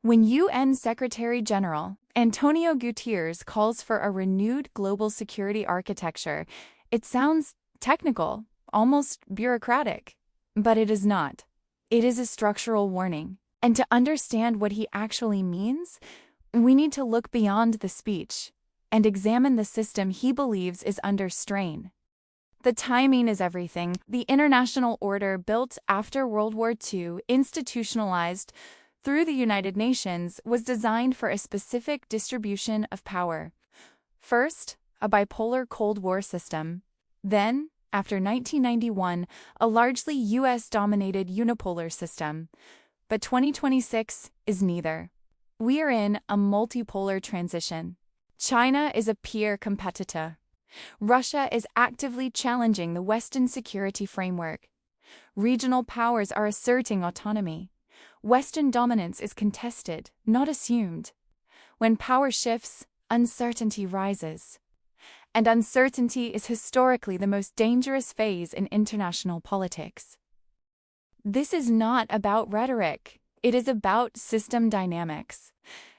When UN Secretary-General António Guterres calls for a renewed global security architecture, it sounds technical, almost bureaucratic. But it is not. It is a structural warning. And to understand what he actually means, we need to look beyond the speech and examine the system he believes is under strain. The timing is everything. The international order built after World War II, institutionalized through the United Nations, was designed for a specific distribution of power. First, a bipolar Cold War system. Then, after 1991, a largely US-dominated unipolar system. But 2026 is neither. We are in a multipolar transition. China is a peer competitor. Russia is actively challenging the Western security framework. Regional powers are asserting autonomy. Western dominance is contested, not assumed. When power shifts, uncertainty rises. And uncertainty is historically the most dangerous phase in international politics. This is not about rhetoric. It is about system dynamics.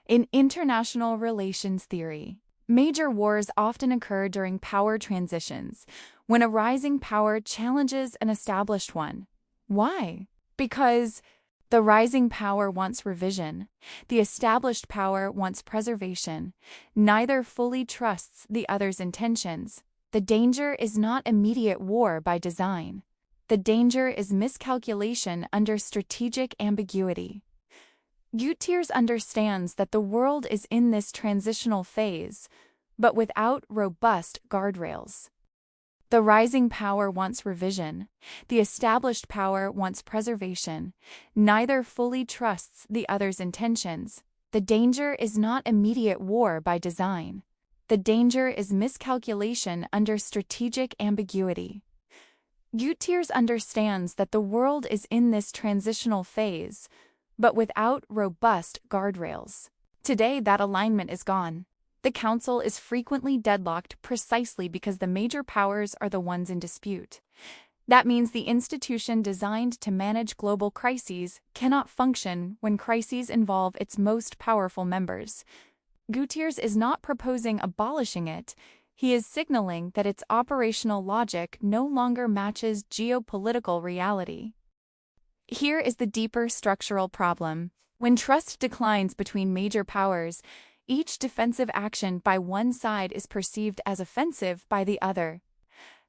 In international relations theory, major wars often occur during power transitions, when a rising power challenges an established one. Why? Because the rising power wants revision. The established power wants preservation. Neither fully trusts the other's intentions. The danger is not immediate war by design. The danger is miscalculation under strategic ambiguity. Guterres understands that the world is in this transitional phase, but without robust guardrails. The rising power wants revision. The established power wants preservation. Neither fully trusts the other's intentions. The danger is not immediate war by design. The danger is miscalculation under strategic ambiguity. Guterres understands that the world is in this transitional phase, but without robust guardrails. Today, that alignment is gone. The Council is frequently deadlocked precisely because the major powers are the ones in dispute. That means the institution designed to manage global crises cannot function when crises involve its most powerful members. Guterres is not proposing abolishing it. He is signaling that its operational logic no longer matches geopolitical reality. Here is the deeper structural problem. When trust declines between major powers, each defensive action by one side is perceived as offensive by the other.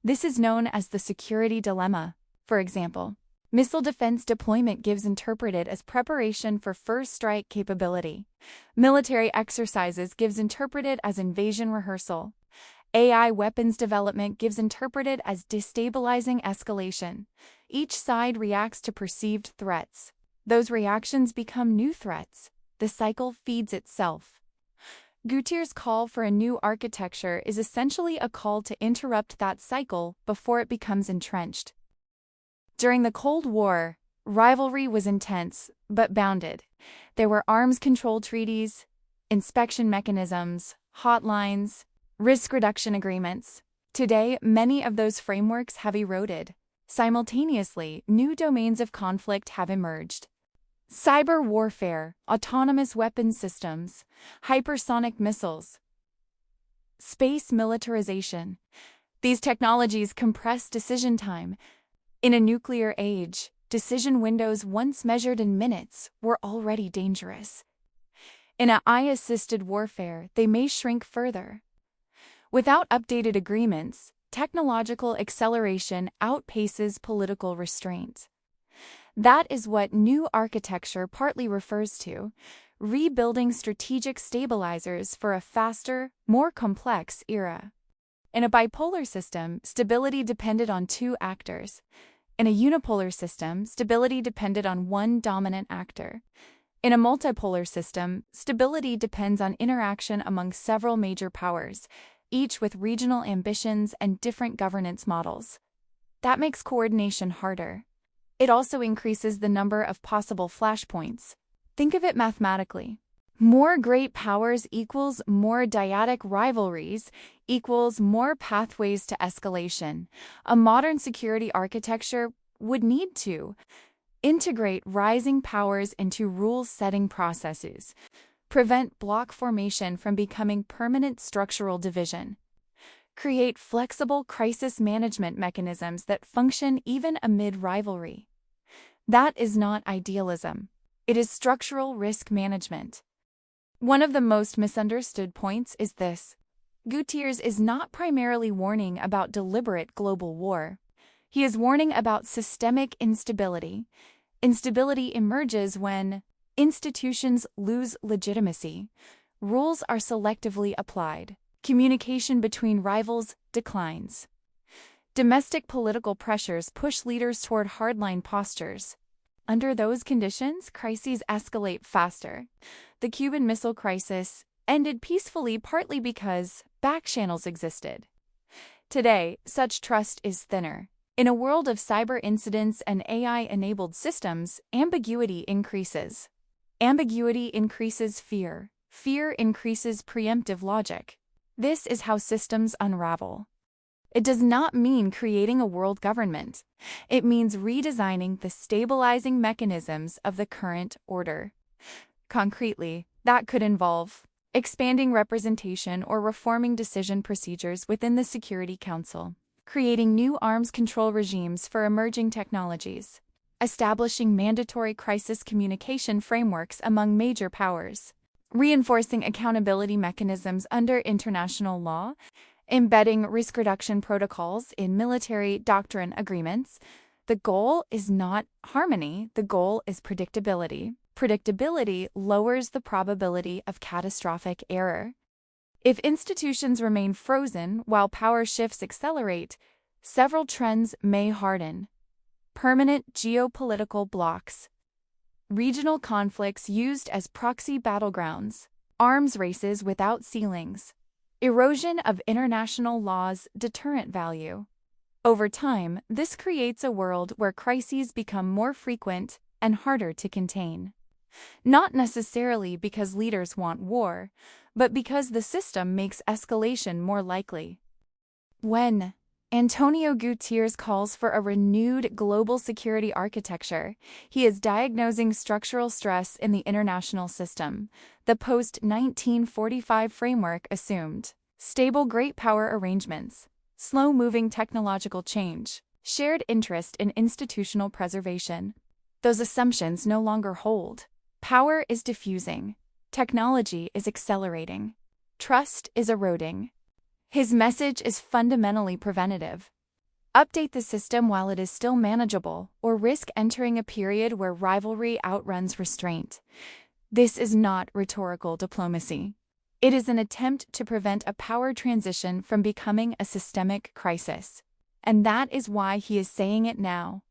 This is known as the security dilemma. For example, missile defense deployment gives interpreted as preparation for first strike capability. Military exercises gives interpreted as invasion rehearsal. AI weapons development gives interpreted as destabilizing escalation. Each side reacts to perceived threats. Those reactions become new threats. The cycle feeds itself. Guterres' call for a new architecture is essentially a call to interrupt that cycle before it becomes entrenched. During the Cold War, rivalry was intense but bounded. There were arms control treaties, inspection mechanisms, hotlines, risk reduction agreements. Today, many of those frameworks have eroded. Simultaneously, new domains of conflict have emerged. Cyber warfare, autonomous weapons systems, hypersonic missiles, space militarization. These technologies compress decision time. In a nuclear age, decision windows once measured in minutes were already dangerous. In AI-assisted warfare, they may shrink further. Without updated agreements, technological acceleration outpaces political restraint. That is what new architecture partly refers to, rebuilding strategic stabilizers for a faster, more complex era. In a bipolar system, stability depended on two actors. In a unipolar system, stability depended on one dominant actor. In a multipolar system, stability depends on interaction among several major powers, each with regional ambitions and different governance models. That makes coordination harder. It also increases the number of possible flashpoints. Think of it mathematically. More great powers equals more dyadic rivalries equals more pathways to escalation. A modern security architecture would need to integrate rising powers into rule-setting processes, prevent bloc formation from becoming permanent structural division, create flexible crisis management mechanisms that function even amid rivalry. That is not idealism. It is structural risk management. One of the most misunderstood points is this. Guterres is not primarily warning about deliberate global war. He is warning about systemic instability. Instability emerges when institutions lose legitimacy, rules are selectively applied, communication between rivals declines. Domestic political pressures push leaders toward hardline postures. Under those conditions, crises escalate faster. The Cuban Missile Crisis ended peacefully partly because backchannels existed. Today, such trust is thinner. In a world of cyber incidents and AI-enabled systems, ambiguity increases. Ambiguity increases fear. Fear increases preemptive logic. This is how systems unravel. It does not mean creating a world government. It means redesigning the stabilizing mechanisms of the current order. Concretely, that could involve expanding representation or reforming decision procedures within the Security Council, creating new arms control regimes for emerging technologies, establishing mandatory crisis communication frameworks among major powers, reinforcing accountability mechanisms under international law, embedding risk reduction protocols in military doctrine agreements. The goal is not harmony, the goal is predictability. Predictability lowers the probability of catastrophic error. If institutions remain frozen while power shifts accelerate, several trends may harden. Permanent geopolitical blocs, regional conflicts used as proxy battlegrounds, arms races without ceilings, erosion of international law's deterrent value. Over time, this creates a world where crises become more frequent and harder to contain. Not necessarily because leaders want war, but because the system makes escalation more likely. When António Guterres calls for a renewed global security architecture, he is diagnosing structural stress in the international system. The post-1945 framework assumed stable great power arrangements, slow-moving technological change, shared interest in institutional preservation. Those assumptions no longer hold. Power is diffusing. Technology is accelerating. Trust is eroding. His message is fundamentally preventative. Update the system while it is still manageable, or risk entering a period where rivalry outruns restraint. This is not rhetorical diplomacy. It is an attempt to prevent a power transition from becoming a systemic crisis. And that is why he is saying it now.